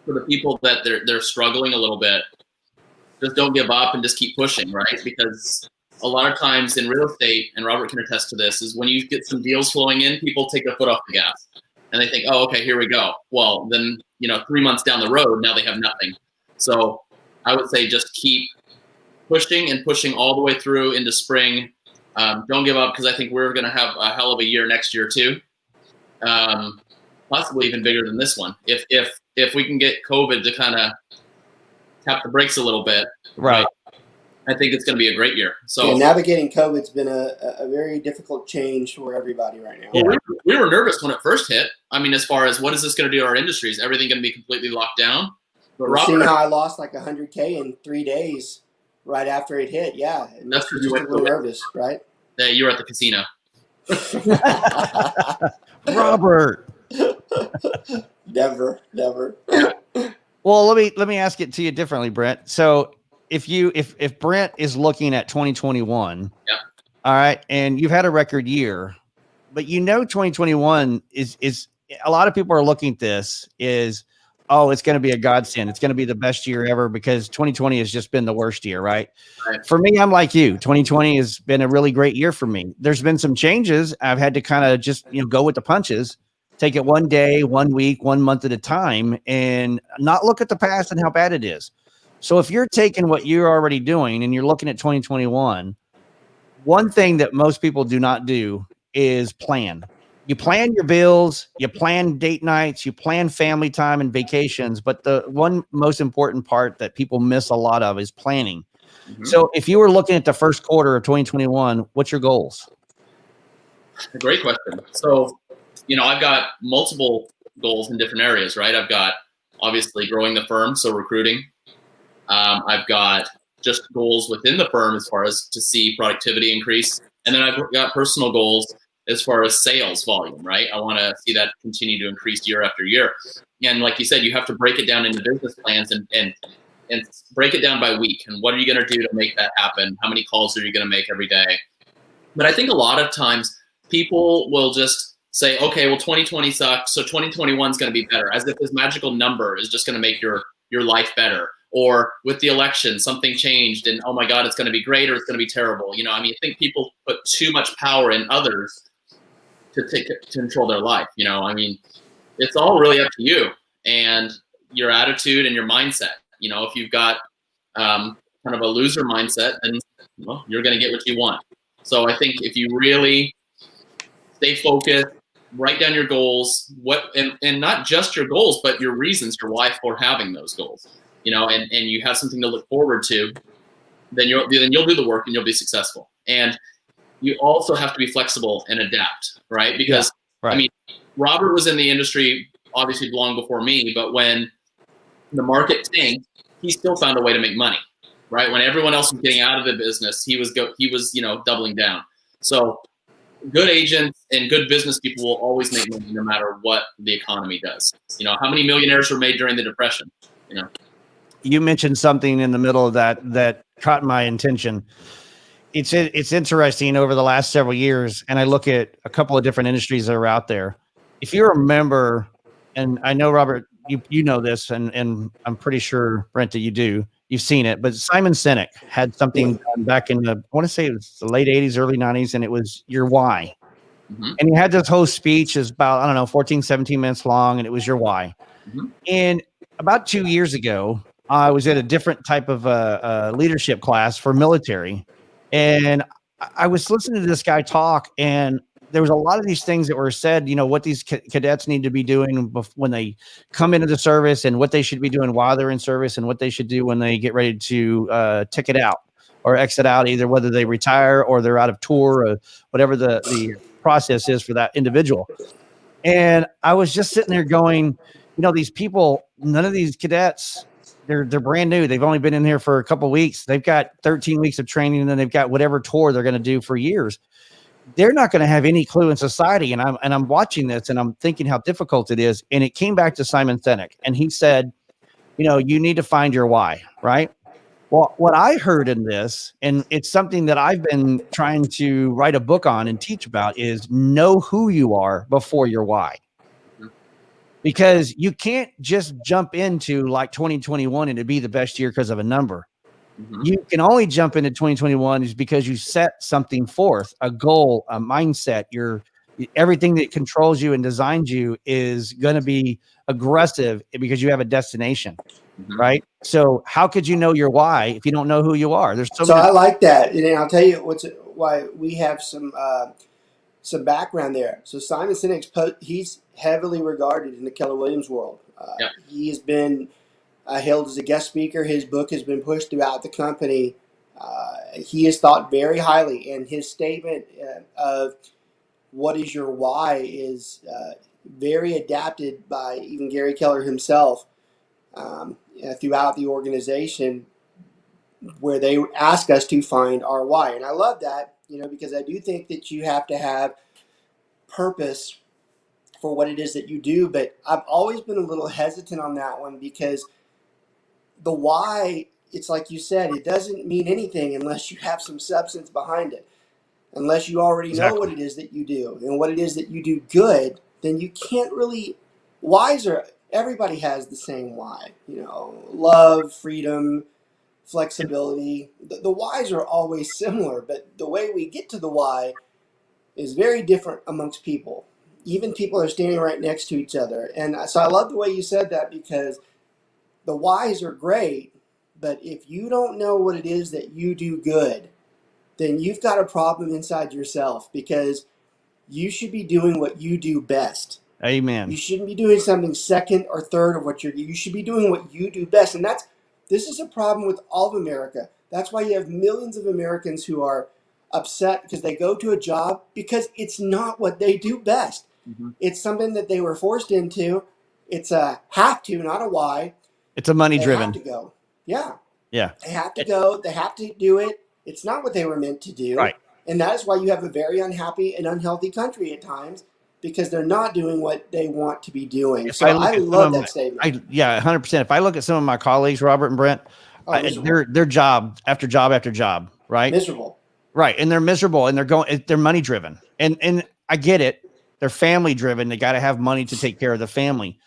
for the people that they're struggling a little bit, just don't give up and just keep pushing, right? Because a lot of times in real estate, and Robert can attest to this, is when you get some deals flowing in, people take their foot off the gas and they think, oh, okay, here we go. Well, then, 3 months down the road, now they have nothing. So I would say just keep pushing and pushing all the way through into spring. Don't give up, because I think we're going to have a hell of a year next year too. Possibly even bigger than this one. If we can get COVID to kind of tap the brakes a little bit, right? I think it's going to be a great year. So yeah, navigating COVID's been a very difficult change for everybody right now. Well, we were nervous when it first hit. I mean, as far as what is this going to do to our industry? Is everything going to be completely locked down? But We're seeing how I lost like 100K in 3 days right after it hit. Yeah, that's just a little nervous, right? Yeah, you were at the casino. Robert. Never. Well, let me ask it to you differently, Brent. So if Brent is looking at 2021, yeah, all right, and you've had a record year, but 2021 is a lot of people are looking at this is, oh, it's going to be a godsend. It's going to be the best year ever because 2020 has just been the worst year, right? For me, I'm like you. 2020 has been a really great year for me. There's been some changes. I've had to kind of just go with the punches. Take it one day, 1 week, 1 month at a time, and not look at the past and how bad it is. So if you're taking what you're already doing and you're looking at 2021, one thing that most people do not do is plan. You plan your bills, you plan date nights, you plan family time and vacations. But the one most important part that people miss a lot of is planning. Mm-hmm. So if you were looking at the first quarter of 2021, what's your goals? A great question. So, I've got multiple goals in different areas, right? I've got obviously growing the firm, so recruiting. I've got just goals within the firm as far as to see productivity increase. And then I've got personal goals as far as sales volume, right? I want to see that continue to increase year after year. And like you said, you have to break it down into business plans and break it down by week. And what are you going to do to make that happen? How many calls are you going to make every day? But I think a lot of times people will just say, okay, well, 2020 sucked, so 2021 is going to be better, as if this magical number is just going to make your life better. Or with the election, something changed and, oh my God, it's going to be great or it's going to be terrible. I think people put too much power in others to control their life. It's all really up to you and your attitude and your mindset. If you've got kind of a loser mindset, then you're going to get what you want. So I think if you really stay focused, write down your goals, and not just your goals, but your reasons, your why for having those goals. And you have something to look forward to, then you'll do the work and you'll be successful. And you also have to be flexible and adapt, right? Because right. Robert was in the industry obviously long before me, but when the market tanked, he still found a way to make money, right? When everyone else was getting out of the business, he was doubling down. So good agents and good business people will always make money no matter what the economy does. How many millionaires were made during the Depression? You mentioned something in the middle of that caught my attention. It's interesting over the last several years, and I look at a couple of different industries that are out there. If you remember, and I know, Robert, you know this, and I'm pretty sure, Brent, that you do. You've seen it, but Simon Sinek had something done back in I want to say it was the late 80s, early 90s, and it was your why. Mm-hmm. And he had this whole speech is about, 14, 17 minutes long, and it was your why. Mm-hmm. And about 2 years ago, I was at a different type of leadership class for military, and I was listening to this guy talk, and there was a lot of these things that were said, what these cadets need to be doing when they come into the service and what they should be doing while they're in service and what they should do when they get ready to ticket out or exit out, either whether they retire or they're out of tour or whatever the process is for that individual. And I was just sitting there going, these people, none of these cadets, they're brand new. They've only been in here for a couple of weeks. They've got 13 weeks of training, and then they've got whatever tour they're going to do for years. They're not going to have any clue in society. And I'm watching this and I'm thinking how difficult it is. And it came back to Simon Sinek, and he said, you need to find your why, right? Well, what I heard in this, and it's something that I've been trying to write a book on and teach about, is know who you are before your why. Because you can't just jump into like 2021 and to be the best year because of a number. Mm-hmm. You can only jump into 2021 is because you set something forth, a goal, a mindset. Everything that controls you and designs you is going to be aggressive because you have a destination, mm-hmm. right? So how could you know your why if you don't know who you are? I like that. And I'll tell you why we have some background there. So Simon Sinek's he's heavily regarded in the Keller Williams world. Yeah. He has been hailed as a guest speaker. His book has been pushed throughout the company. He is thought very highly, and his statement of what is your why is very adapted by even Gary Keller himself throughout the organization, where they ask us to find our why. And I love that, because I do think that you have to have purpose for what it is that you do. But I've always been a little hesitant on that one, because the why, it's like you said, it doesn't mean anything unless you have some substance behind it. Unless you already know what it is that you do and what it is that you do good, then you can't really. Everybody has the same why, love, freedom, flexibility. The whys are always similar, but the way we get to the why is very different amongst people. Even people are standing right next to each other. And so I love the way you said that, because the whys are great, but if you don't know what it is that you do good, then you've got a problem inside yourself, because you should be doing what you do best. Amen. You shouldn't be doing something second or third of what you should be doing what you do best. And this is a problem with all of America. That's why you have millions of Americans who are upset because they go to a job because it's not what they do best. Mm-hmm. It's something that they were forced into. It's a have to, not a why. It's a money driven. They have to go. Yeah. Yeah. They have to go. They have to do it. It's not what they were meant to do. Right. And that is why you have a very unhappy and unhealthy country at times, because they're not doing what they want to be doing. So I love that statement. 100%. If I look at some of my colleagues, Robert and Brent, they're job after job after job, right? Miserable. Right. And they're miserable, and they're money driven. And I get it. They're family driven. They got to have money to take care of the family.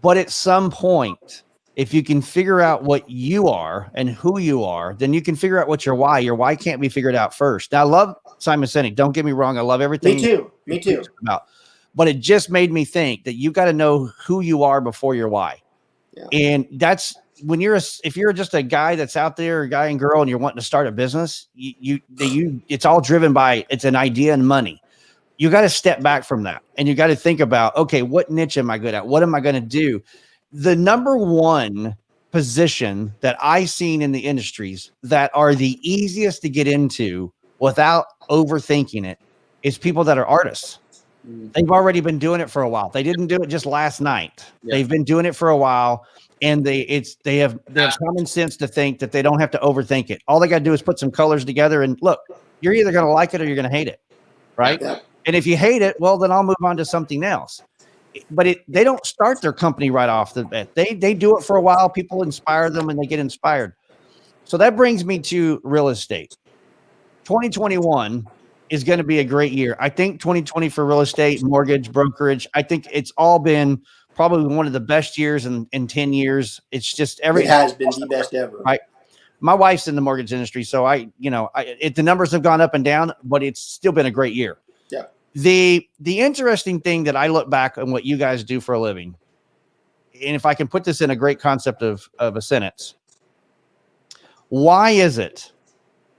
But at some point, if you can figure out what you are and who you are, then you can figure out what your why. Your why can't be figured out first. Now, I love Simon Sinek. Don't get me wrong. I love everything. Me too. But it just made me think that you got to know who you are before your why. Yeah. And that's when if you're just a guy that's out there, a guy and girl, and you're wanting to start a business, it's all driven by, it's an idea and money. You got to step back from that, and you got to think about, okay, what niche am I good at? What am I going to do? The number one position that I've seen in the industries that are the easiest to get into without overthinking it is people that are artists. They've already been doing it for a while. They didn't do it just last night. Yeah. They've been doing it for a while, and they have common sense to think that they don't have to overthink it. All they got to do is put some colors together, and look, you're either going to like it or you're going to hate it, right? Yeah. And if you hate it, well, then I'll move on to something else. But they don't start their company right off the bat. They do it for a while. People inspire them, and they get inspired. So that brings me to real estate. 2021 is going to be a great year. I think 2020 for real estate, mortgage, brokerage, I think it's all been probably one of the best years in 10 years. It's just it has been the best ever. Right. My wife's in the mortgage industry, so the numbers have gone up and down, but it's still been a great year. Yeah. The interesting thing that I look back on what you guys do for a living, and if I can put this in a great concept of a sentence, why is it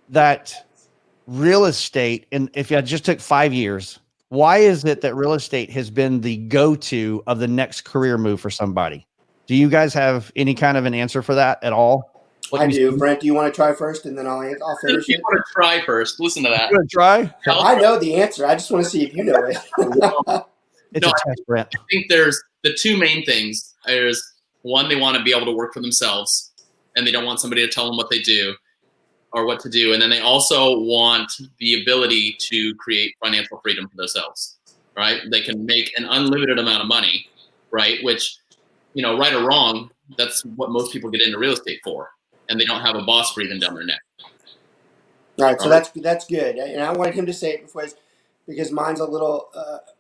that real estate, and if I just took 5 years, why is it that real estate has been the go-to of the next career move for somebody? Do you guys have any kind of an answer for that at all? I do. Brent, do you want to try first, and then I'll finish it? You want to try first. Listen to that. You want to try? I know the answer. I just want to see if you know it. It's a test, Brent. I think there's the two main things. There's one, they want to be able to work for themselves, and they don't want somebody to tell them what they do or what to do. And then they also want the ability to create financial freedom for themselves, right? They can make an unlimited amount of money, right? Which, right or wrong, that's what most people get into real estate for. And they don't have a boss breathing down their neck. All right, so that's good. And I wanted him to say it because mine's a little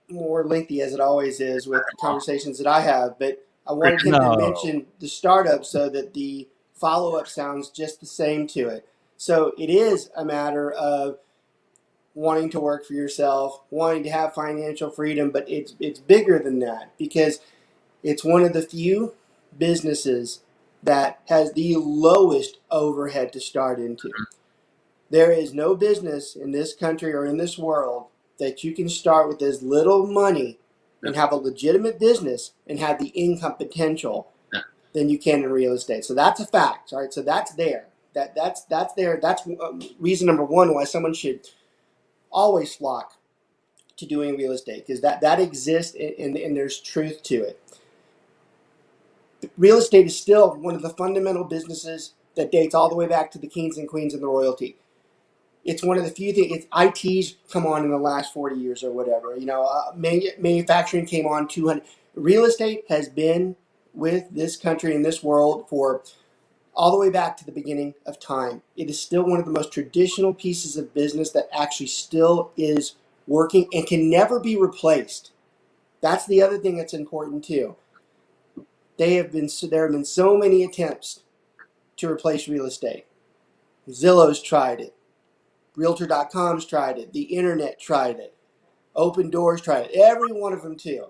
more lengthy, as it always is with conversations that I have. But I wanted him to mention the startup so that the follow-up sounds just the same to it. So it is a matter of wanting to work for yourself, wanting to have financial freedom, but it's bigger than that, because it's one of the few businesses that has the lowest overhead to start into. There is no business in this country or in this world that you can start with as little money and have a legitimate business and have the income potential than you can in real estate. So that's a fact. All right. So that's there. That's there. That's reason number one why someone should always flock to doing real estate, because that exists and there's truth to it. Real estate is still one of the fundamental businesses that dates all the way back to the kings and queens and the royalty. It's one of the few things. IT's come on in the last 40 years or whatever. Manufacturing came on 200. Real estate has been with this country and this world for all the way back to the beginning of time. It is still one of the most traditional pieces of business that actually still is working and can never be replaced. That's the other thing that's important too. There have been so many attempts to replace real estate. Zillow's tried it. Realtor.com's tried it. The internet tried it. Open Doors tried it. Every one of them too.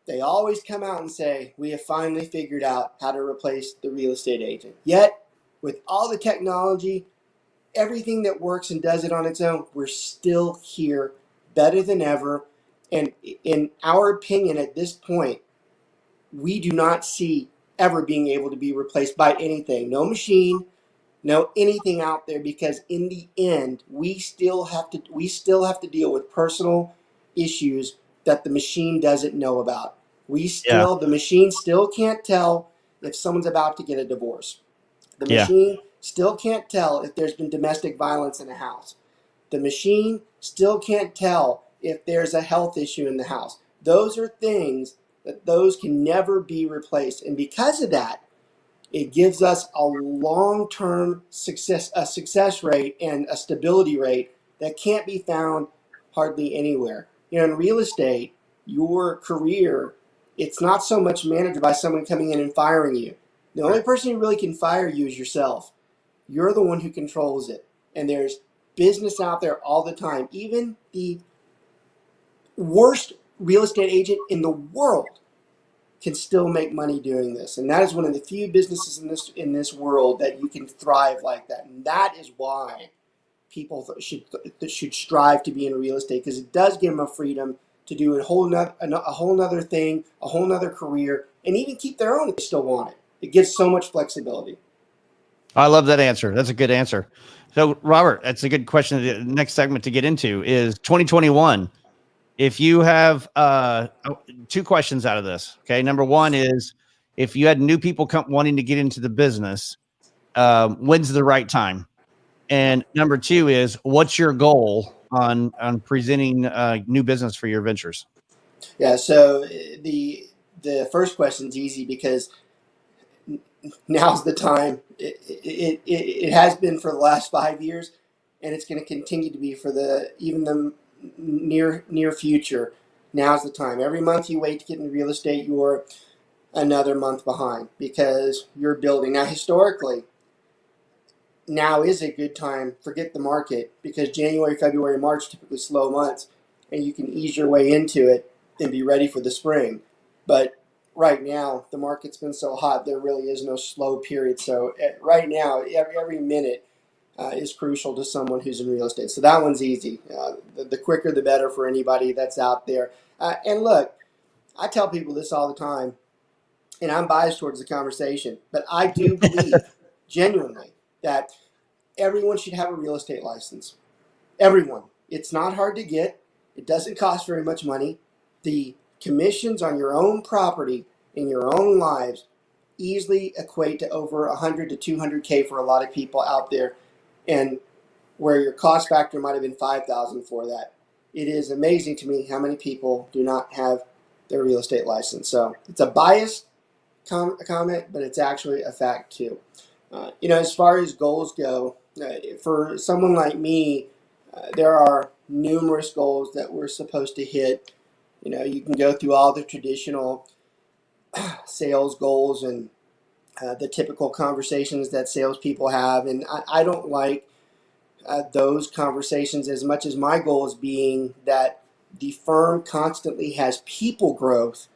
They always come out and say, we have finally figured out how to replace the real estate agent. Yet, with all the technology, everything that works and does it on its own, we're still here better than ever. And in our opinion at this point, we do not see ever being able to be replaced by anything. No machine, no anything out there, because in the end, we still have to deal with personal issues that the machine doesn't know about. The machine still can't tell if someone's about to get a divorce. The machine still can't tell if there's been domestic violence in a house. The machine still can't tell if there's a health issue in the house. Those are things that those can never be replaced. And because of that, it gives us a long-term success rate and a stability rate that can't be found hardly anywhere. In real estate, your career, it's not so much managed by someone coming in and firing you. The only person who really can fire you is yourself. You're the one who controls it. And there's business out there all the time. Even the worst real estate agent in the world can still make money doing this. And that is one of the few businesses in this world that you can thrive like that. And that is why people should strive to be in real estate, because it does give them a freedom to do a whole nother thing, a whole nother career, and even keep their own if they still want it. It gives so much flexibility. I love that answer. That's a good answer. So, Robert, that's a good question. The next segment to get into is 2021. If you have two questions out of this, okay. Number one is, if you had new people wanting to get into the business, when's the right time? And number two is, what's your goal on presenting new business for your ventures? Yeah. So the first question's easy, because now's the time. It has been for the last 5 years, and it's going to continue to be for even the near future. Now's the time. Every month you wait to get into real estate, you're another month behind, because you're building. Now, historically, now is a good time. Forget the market, because January, February, March typically slow months, and you can ease your way into it and be ready for the spring. But right now, the market's been so hot, there really is no slow period. So right now, every minute is crucial to someone who's in real estate. So that one's easy. The quicker, the better for anybody that's out there. And look, I tell people this all the time, and I'm biased towards the conversation, but I do believe genuinely that everyone should have a real estate license. Everyone. It's not hard to get. It doesn't cost very much money. The commissions on your own property in your own lives easily equate to over 100 to 200K for a lot of people out there, and where your cost factor might have been 5,000 for that. It is amazing to me how many people do not have their real estate license. So it's a biased comment, but it's actually a fact too. As far as goals go, for someone like me, there are numerous goals that we're supposed to hit. You can go through all the traditional sales goals and the typical conversations that salespeople have, and I don't like those conversations as much as my goal is being that the firm constantly has people growth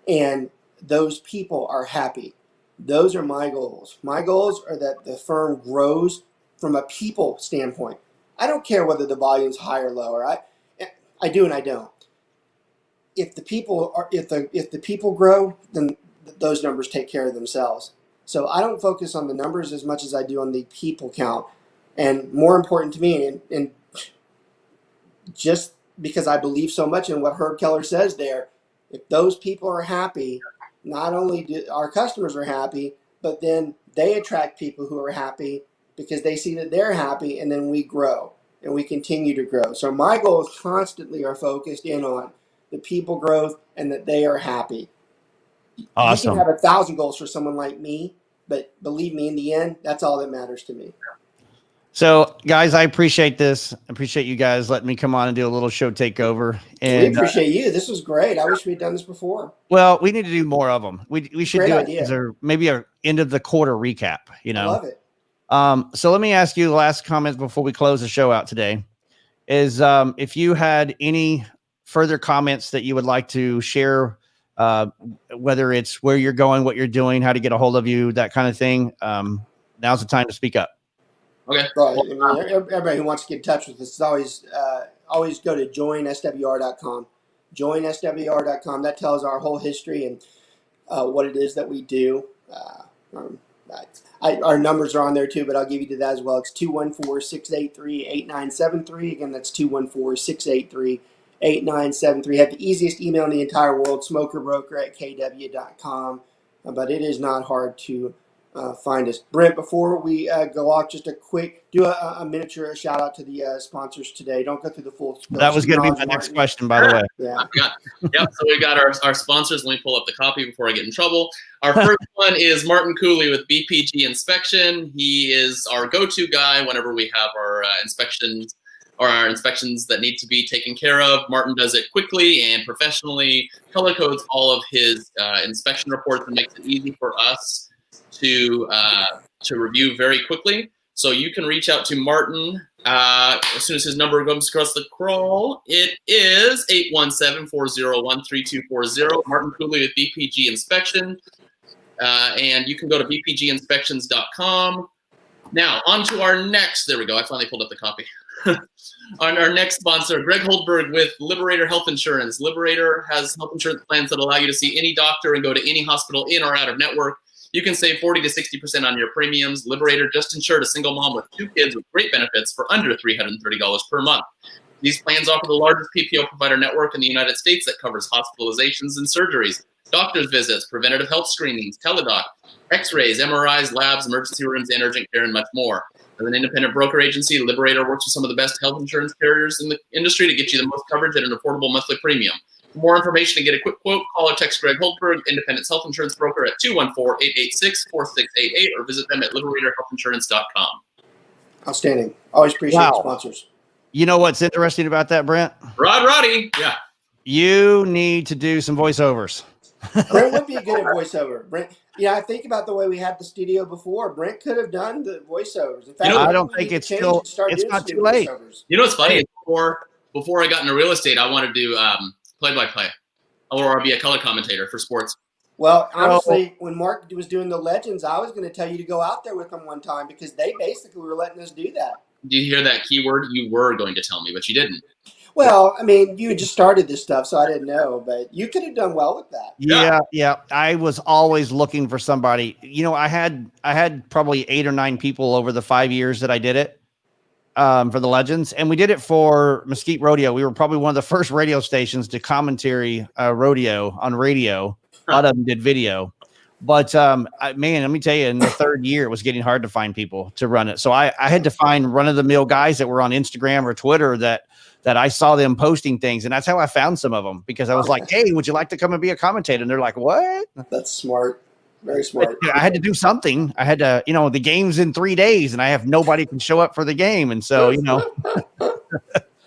and those people are happy. Those are my goals. My goals are that the firm grows from a people standpoint. I don't care whether the volume's high or low, or I do and I don't. If the people grow, then those numbers take care of themselves. So I don't focus on the numbers as much as I do on the people count. And more important to me, and just because I believe so much in what Herb Keller says there, if those people are happy, not only do our customers are happy, but then they attract people who are happy because they see that they're happy, and then we grow and we continue to grow. So my goals constantly are focused in on the people growth and that they are happy. Awesome. You can have 1,000 goals for someone like me, but believe me, in the end, that's all that matters to me. So, guys, I appreciate this. I appreciate you guys letting me come on and do a little show takeover. And we appreciate you. This was great. I wish we'd done this before. Well, we need to do more of them. We should Great do idea. it as maybe a end of the quarter recap. You know, I love it. So let me ask you the last comments before we close the show out today. Is if you had any further comments that you would like to share, whether it's where you're going, what you're doing, how to get a hold of you, that kind of thing. Now's the time to speak up. Okay. Right. I mean, everybody who wants to get in touch with us is always go to joinswr.com. Joinswr.com. That tells our whole history and what it is that we do. Our numbers are on there too, but I'll give you that as well. It's 214-683-8973. Again, that's 214-683-8973. Have the easiest email in the entire world, smokerbroker@kw.com. But it is not hard to find us. Brent, before we go off, just a quick, do a miniature shout out to the sponsors today. Don't go through the full. That was going to be my next question, by the way. Yeah. Yep. So we got our sponsors. Let me pull up the copy before I get in trouble. Our first one is Martin Cooley with BPG Inspection. He is our go-to guy whenever we have our inspections or our inspections that need to be taken care of. Martin does it quickly and professionally, color codes all of his inspection reports and makes it easy for us to review very quickly. So you can reach out to Martin as soon as his number comes across the crawl. It is 817-401-3240. Martin Cooley with BPG Inspection. And you can go to bpginspections.com. Now, on to our next, there we go, I finally pulled up the copy. On our next sponsor, Greg Holdberg with Liberator Health Insurance. Liberator has health insurance plans that allow you to see any doctor and go to any hospital in or out of network. You can save 40 to 60% on your premiums. Liberator just insured a single mom with 2 kids with great benefits for under $330 per month. These plans offer the largest PPO provider network in the United States that covers hospitalizations and surgeries, doctor's visits, preventative health screenings, teledoc, x-rays, MRIs, labs, emergency rooms, and urgent care, and much more. As an independent broker agency, Liberator works with some of the best health insurance carriers in the industry to get you the most coverage at an affordable monthly premium. For more information and get a quick quote, call or text Greg Holdberg, Independence Health Insurance Broker, at 214-886-4688 or visit them at liberatorhealthinsurance.com. Outstanding. Always appreciate sponsors. You know what's interesting about that, Brent? Roddy. Yeah. You need to do some voiceovers. Brent would be good at voiceover. Brent, I think about the way we had the studio before. Brent could have done the voiceovers. In fact, I don't think it's still. It's not too late. You know what's funny? Before I got into real estate, I wanted to do play-by-play, or be a color commentator for sports. Well, honestly, when Mark was doing the Legends, I was going to tell you to go out there with them one time because they basically were letting us do that. Do you hear that keyword? You were going to tell me, but you didn't. Well, I mean, you had just started this stuff, so I didn't know, but you could have done well with that. Yeah. I was always looking for somebody. I had probably 8 or 9 people over the 5 years that I did it for the Legends, and we did it for Mesquite Rodeo. We were probably one of the first radio stations to commentary rodeo on radio. A lot of them did video, but man, let me tell you, in the 3rd year, it was getting hard to find people to run it. So I had to find run-of-the-mill guys that were on Instagram or Twitter that I saw them posting things. And that's how I found some of them, because I was like, hey, would you like to come and be a commentator? And they're like, what? That's smart. Very smart. I had to do something. I had to, the game's in 3 days and I have nobody can show up for the game. And so, I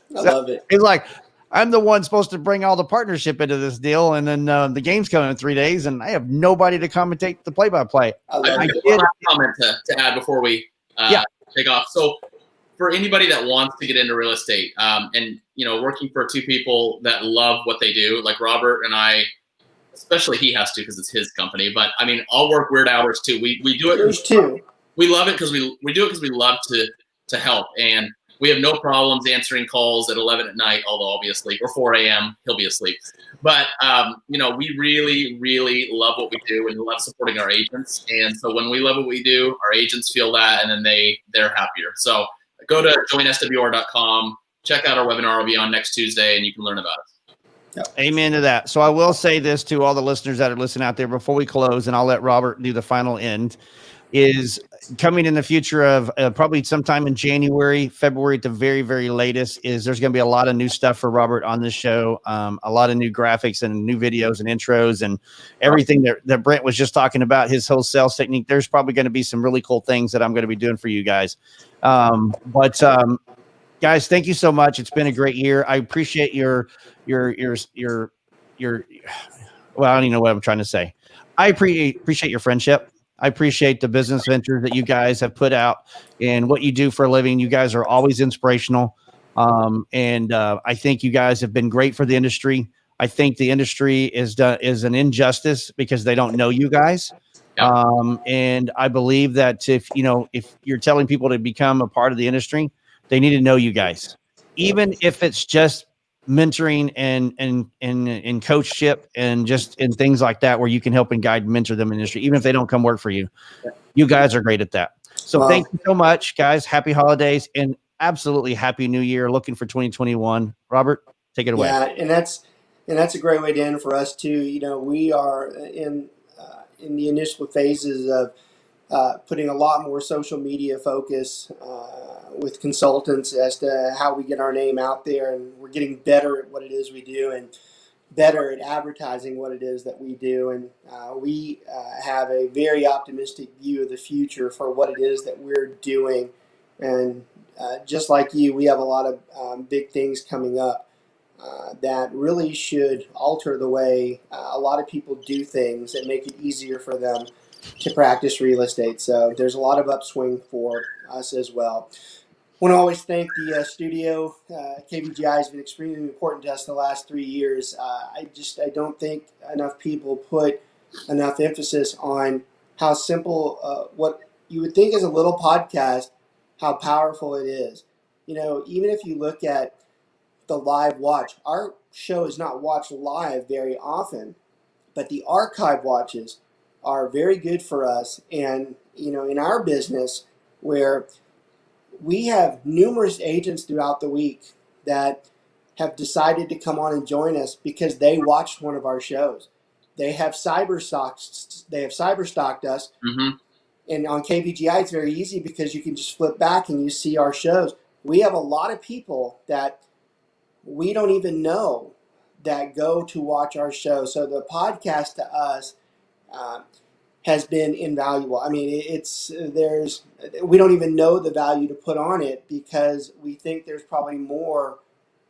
love it. It's like, I'm the one supposed to bring all the partnership into this deal. And then the game's coming in 3 days and I have nobody to commentate the play-by-play. I did a comment to add before we take off. So, for anybody that wants to get into real estate, and working for 2 people that love what they do, like Robert and I, especially he has to because it's his company. But I mean, I'll work weird hours too. We do it. Yours too. We love it because we do it because we love to to help. And we have no problems answering calls at 11 at night, although I'll be asleep, or 4 a.m. He'll be asleep. But, we really, really love what we do and love supporting our agents. And so when we love what we do, our agents feel that, and then they're happier. So go to joinswr.com, check out our webinar. Will be on next Tuesday, and you can learn about it. Yep. Amen to that. So I will say this to all the listeners that are listening out there before we close, and I'll let Robert do the final end, is coming in the future of probably sometime in January, February at the very, very latest, is there's going to be a lot of new stuff for Robert on this show. A lot of new graphics and new videos and intros and everything that Brent was just talking about, his whole sales technique. There's probably going to be some really cool things that I'm going to be doing for you guys. Guys, thank you so much. It's been a great year. I appreciate your well, I don't even know what I'm trying to say. I appreciate your friendship. I appreciate the business ventures that you guys have put out and what you do for a living. You guys are always inspirational. I think you guys have been great for the industry. I think the industry is an injustice because they don't know you guys. Yeah. And I believe that if you're telling people to become a part of the industry, they need to know you guys, even if it's just mentoring and coachship and just in things like that, where you can help and guide and mentor them in the industry, even if they don't come work for you. You guys are great at that. So thank you so much, guys. Happy holidays and absolutely happy new year. Looking for 2021. Robert, take it away. Yeah, and that's a great way to end for us too. We are in the initial phases of putting a lot more social media focus with consultants as to how we get our name out there, and we're getting better at what it is we do and better at advertising what it is that we do. And we have a very optimistic view of the future for what it is that we're doing. And just like you, we have a lot of big things coming up that really should alter the way a lot of people do things and make it easier for them to practice real estate. So there's a lot of upswing for us as well. I want to always thank the studio. KVGI has been extremely important to us the last 3 years. I don't think enough people put enough emphasis on how simple what you would think is a little podcast, how powerful it is. Even if you look at the live watch, our show is not watched live very often, but the archive watches are very good for us. And, in our business, where we have numerous agents throughout the week that have decided to come on and join us because they watched one of our shows. They have cyberstalked us. Mm-hmm. And on KVGI, it's very easy because you can just flip back and you see our shows. We have a lot of people that we don't even know that go to watch our show. So the podcast to us has been invaluable. I mean, we don't even know the value to put on it because we think there's probably more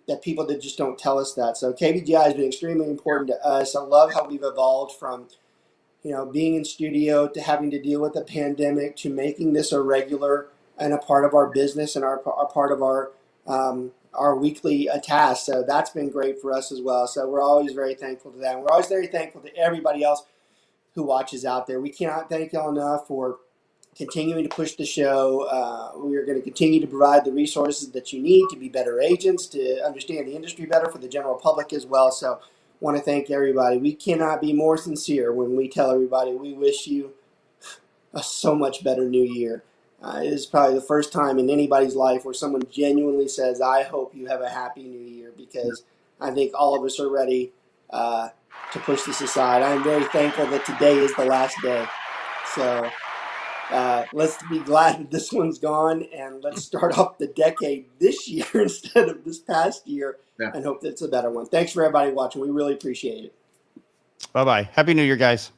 that people that just don't tell us that. So KVGI has been extremely important to us. I love how we've evolved from, being in studio to having to deal with the pandemic to making this a regular and a part of our business and our part of our weekly task. So that's been great for us as well. So we're always very thankful to that. And we're always very thankful to everybody else who watches out there. We cannot thank y'all enough for continuing to push the show. We are going to continue to provide the resources that you need to be better agents, to understand the industry better for the general public as well. So want to thank everybody. We cannot be more sincere when we tell everybody we wish you a so much better new year. It is probably the first time in anybody's life where someone genuinely says, I hope you have a happy new year, because I think all of us are ready to push this aside. I'm very thankful that today is the last day. So let's be glad that this one's gone, and let's start off the decade this year instead of this past year, and hope that it's a better one. Thanks for everybody watching. We really appreciate it. Bye-bye. Happy New Year, guys.